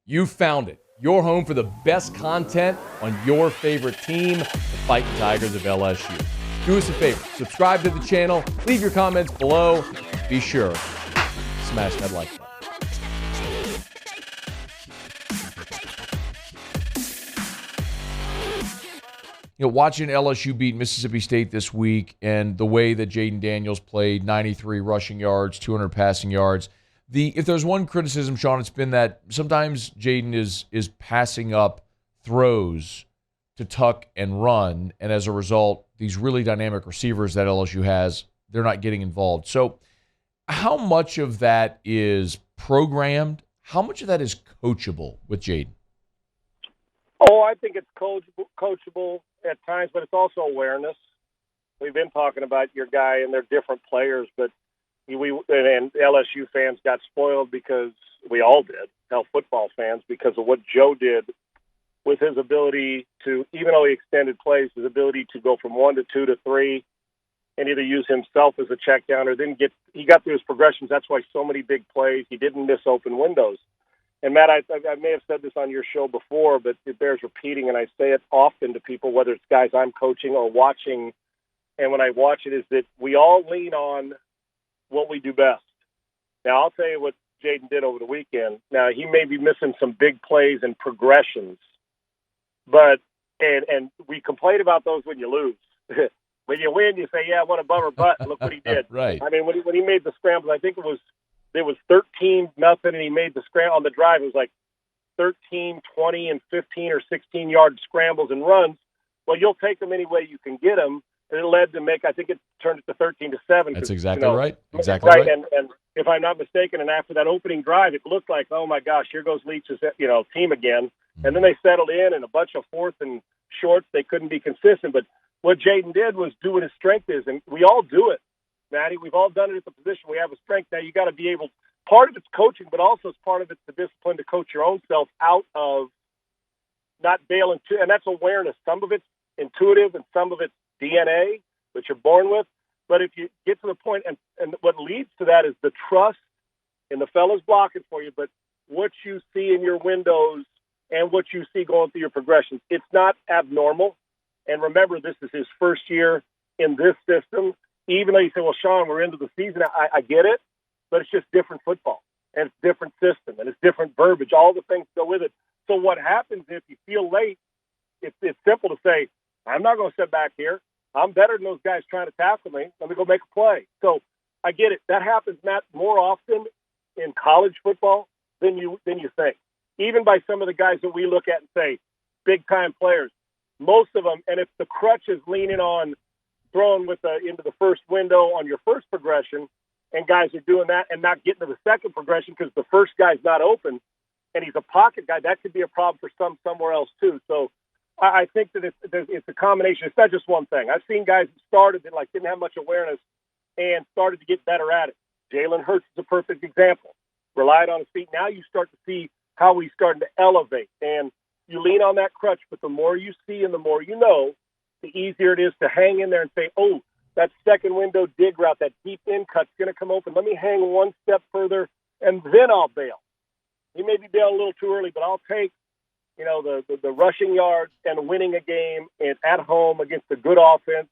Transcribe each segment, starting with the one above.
You found it. Your home for the best content on your favorite team, the Fighting Tigers of LSU. Do us a favor. Subscribe to the channel. Leave your comments below. Be sure to smash that like button. Watching LSU beat Mississippi State this week and the way that Jayden Daniels played, 93 rushing yards, 200 passing yards. If there's one criticism, Sean, it's been that sometimes Jayden is passing up throws to tuck and run, and as a result, these really dynamic receivers that LSU has, they're not getting involved. So how much of that is programmed? How much of that is coachable with Jayden? Oh, I think it's coachable at times, but it's also awareness. We've been talking about your guy, and they're different players, but and LSU fans got spoiled because we all did, football fans, because of what Joe did with his ability to, even though he extended plays, his ability to go from 1 to 2 to 3 and either use himself as a check down or he got through his progressions. That's why so many big plays. He didn't miss open windows. And, Matt, I may have said this on your show before, but it bears repeating, and I say it often to people, whether it's guys I'm coaching or watching, and when I watch it, is that we all lean on what we do best. Now, I'll tell you what Jayden did over the weekend. Now, he may be missing some big plays and progressions, but and we complain about those when you lose. When you win, you say, yeah, what a bummer, but look what he did. Right. I mean, when he made the scrambles, I think it was 13-0, and he made the scramble on the drive. It was like 13, 20, and 15 or 16-yard scrambles and runs. Well, you'll take them any way you can get them. And it led to I think it turned it to 13-7. That's exactly right. Exactly right. right. And if I'm not mistaken, and after that opening drive, it looked like, oh my gosh, here goes Leach's, team again. And then they settled in and a bunch of fourth and shorts. They couldn't be consistent. But what Jayden did was do what his strength is, and we all do it. Matty, we've all done it at the position. We have a strength. Now you got to be able. Part of it's coaching, but also as part of it's the discipline to coach your own self out of not bailing too. And that's awareness. Some of it's intuitive, and some of it's DNA that you're born with. But if you get to the point, and what leads to that is the trust in the fellas blocking for you, but what you see in your windows and what you see going through your progressions, it's not abnormal. And remember, this is his first year in this system. Even though you say, well, Sean, we're into the season, I get it, but it's just different football, and it's different system, and it's different verbiage. All the things go with it. So what happens if you feel late, it's simple to say, I'm not going to sit back here. I'm better than those guys trying to tackle me. Let me go make a play. So I get it. That happens, Matt, more often in college football than you think. Even by some of the guys that we look at and say, big-time players, most of them, and if the crutch is leaning on throwing into the first window on your first progression, and guys are doing that and not getting to the second progression because the first guy's not open, and he's a pocket guy, that could be a problem for somewhere else too. So I think that it's a combination. It's not just one thing. I've seen guys who started that didn't have much awareness and started to get better at it. Jalen Hurts is a perfect example. Relied on his feet. Now you start to see how he's starting to elevate, and you lean on that crutch. But the more you see and the more you know, the easier it is to hang in there and say, oh, that second window dig route, that deep in cut's going to come open. Let me hang one step further, and then I'll bail. He may be bailing a little too early, but I'll take, the rushing yards and winning a game and at home against a good offense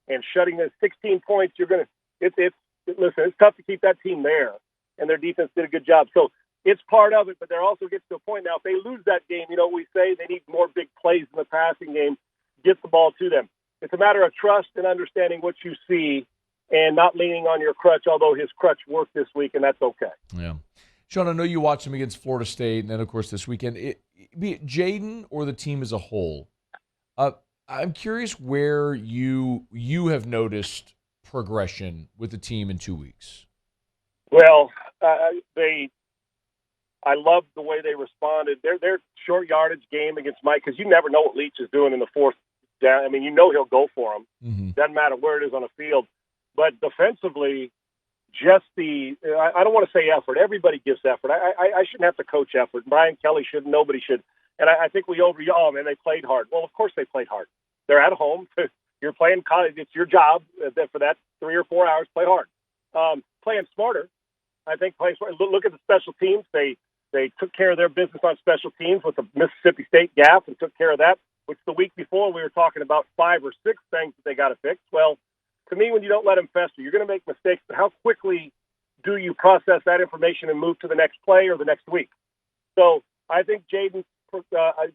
and shutting the 16 points. Listen, it's tough to keep that team there, and their defense did a good job. So it's part of it, but there also gets to a point now, if they lose that game, we say they need more big plays in the passing game, get the ball to them. It's a matter of trust and understanding what you see and not leaning on your crutch, although his crutch worked this week, and that's okay. Yeah. Sean, I know you watched him against Florida State, and then, of course, this weekend. Be it Jayden or the team as a whole, I'm curious where you have noticed progression with the team in 2 weeks. Well, I love the way they responded. Their short yardage game against Mike, because you never know what Leach is doing in the fourth down. I mean, he'll go for him. Mm-hmm. Doesn't matter where it is on the field. But defensively, just I don't want to say effort. Everybody gives effort. I shouldn't have to coach effort. Brian Kelly shouldn't. Nobody should. And I think we they played hard. Well, of course they played hard. They're at home. You're playing college. It's your job for that 3 or 4 hours. Play hard. Playing smarter. I think play smart. Look at the special teams. They They took care of their business on special teams with the Mississippi State gap and took care of that, which the week before we were talking about 5 or 6 things that they got to fix. Well, to me, when you don't let them fester, you're going to make mistakes, but how quickly do you process that information and move to the next play or the next week? So I think Jayden's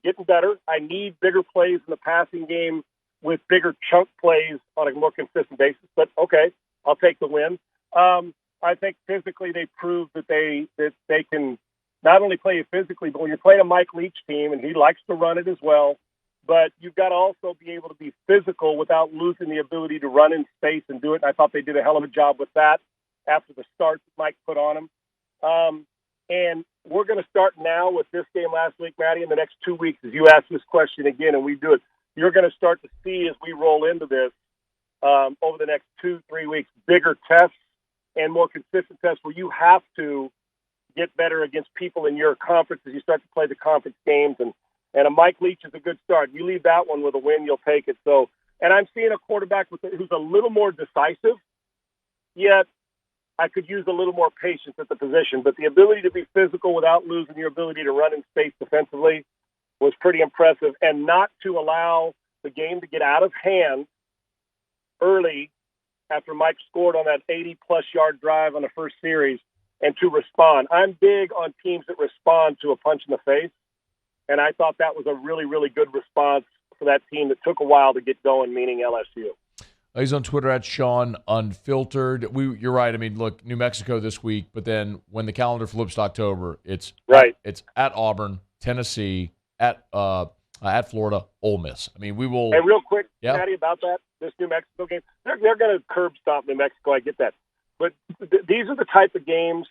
getting better. I need bigger plays in the passing game with bigger chunk plays on a more consistent basis. But, okay, I'll take the win. I think physically they proved that they can not only play it physically, but when you're playing a Mike Leach team, and he likes to run it as well, but you've got to also be able to be physical without losing the ability to run in space and do it. And I thought they did a hell of a job with that after the start that Mike put on them. And we're going to start now with this game last week, Maddie, in the next 2 weeks, as you ask this question again and we do it. You're going to start to see as we roll into this over the next 2-3 weeks, bigger tests and more consistent tests where you have to get better against people in your conference as you start to play the conference games. And a Mike Leach is a good start. You leave that one with a win, you'll take it. So, and I'm seeing a quarterback who's a little more decisive, yet I could use a little more patience at the position. But the ability to be physical without losing your ability to run in space defensively was pretty impressive, and not to allow the game to get out of hand early after Mike scored on that 80-plus yard drive on the first series, and to respond. I'm big on teams that respond to a punch in the face, and I thought that was a really, really good response for that team that took a while to get going, meaning LSU. He's on Twitter at Sean Unfiltered. You're right. I mean, look, New Mexico this week, but then when the calendar flips to October, it's at Auburn, Tennessee, at Florida, Ole Miss. I mean, we will. And real quick, Patty, about this New Mexico game, they're going to curb stomp New Mexico. I get that, but these are the type of games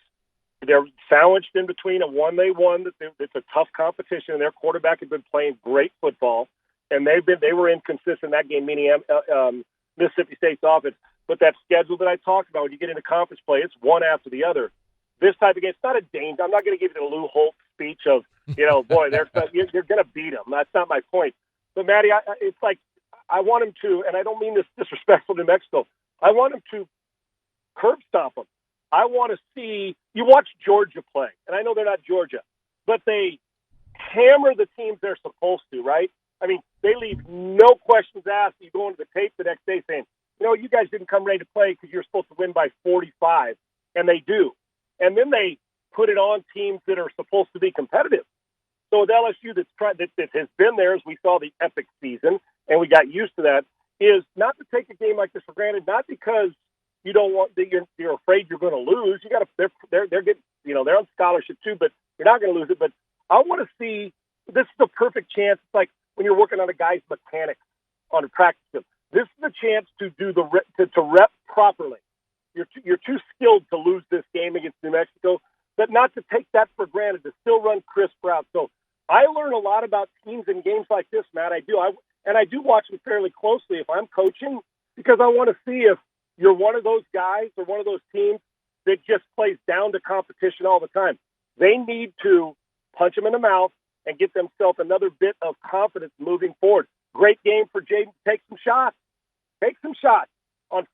they're sandwiched in between a one they won. It's a tough competition, and their quarterback had been playing great football, and they were inconsistent in that game, meaning Mississippi State's offense. But that schedule that I talked about, when you get into conference play, it's one after the other. This type of game, it's not a danger. I'm not going to give you the Lou Holt speech of, boy, you're going to beat them. That's not my point. But, Maddie, it's like I want him to, and I don't mean this disrespectful to New Mexico, I want him to curb stomp them. I want to see – you watch Georgia play, and I know they're not Georgia, but they hammer the teams they're supposed to, right? I mean, they leave no questions asked. You go into the tape the next day saying, you guys didn't come ready to play because you're supposed to win by 45, and they do. And then they put it on teams that are supposed to be competitive. So with LSU that has been there, as we saw the epic season, and we got used to that, is not to take a game like this for granted, not because you don't want that you're afraid you're going to lose. You got to they're getting they're on scholarship too, but you're not going to lose it. But I want to see, this is the perfect chance. It's like when you're working on a guy's mechanics on a practice field. This is the chance to do to rep properly. You're too skilled to lose this game against New Mexico, but not to take that for granted, to still run crisp routes. So I learn a lot about teams in games like this, Matt. I do. I do watch them fairly closely if I'm coaching, because I want to see if you're one of those guys or one of those teams that just plays down to competition all the time. They need to punch them in the mouth and get themselves another bit of confidence moving forward. Great game for Jayden. Take some shots. Take some shots on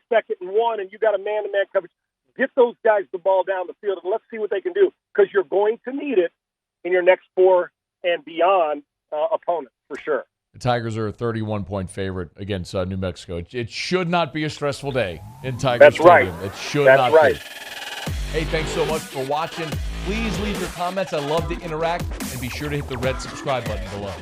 second and one, and you got a man-to-man coverage. Get those guys the ball down the field, and let's see what they can do, because you're going to need it in your next 4 and beyond opponents for sure. The Tigers are a 31-point favorite against New Mexico. It should not be a stressful day in Tiger Stadium. Right. It should That's not right. be. Hey, thanks so much for watching. Please leave your comments. I love to interact, and be sure to hit the red subscribe button below.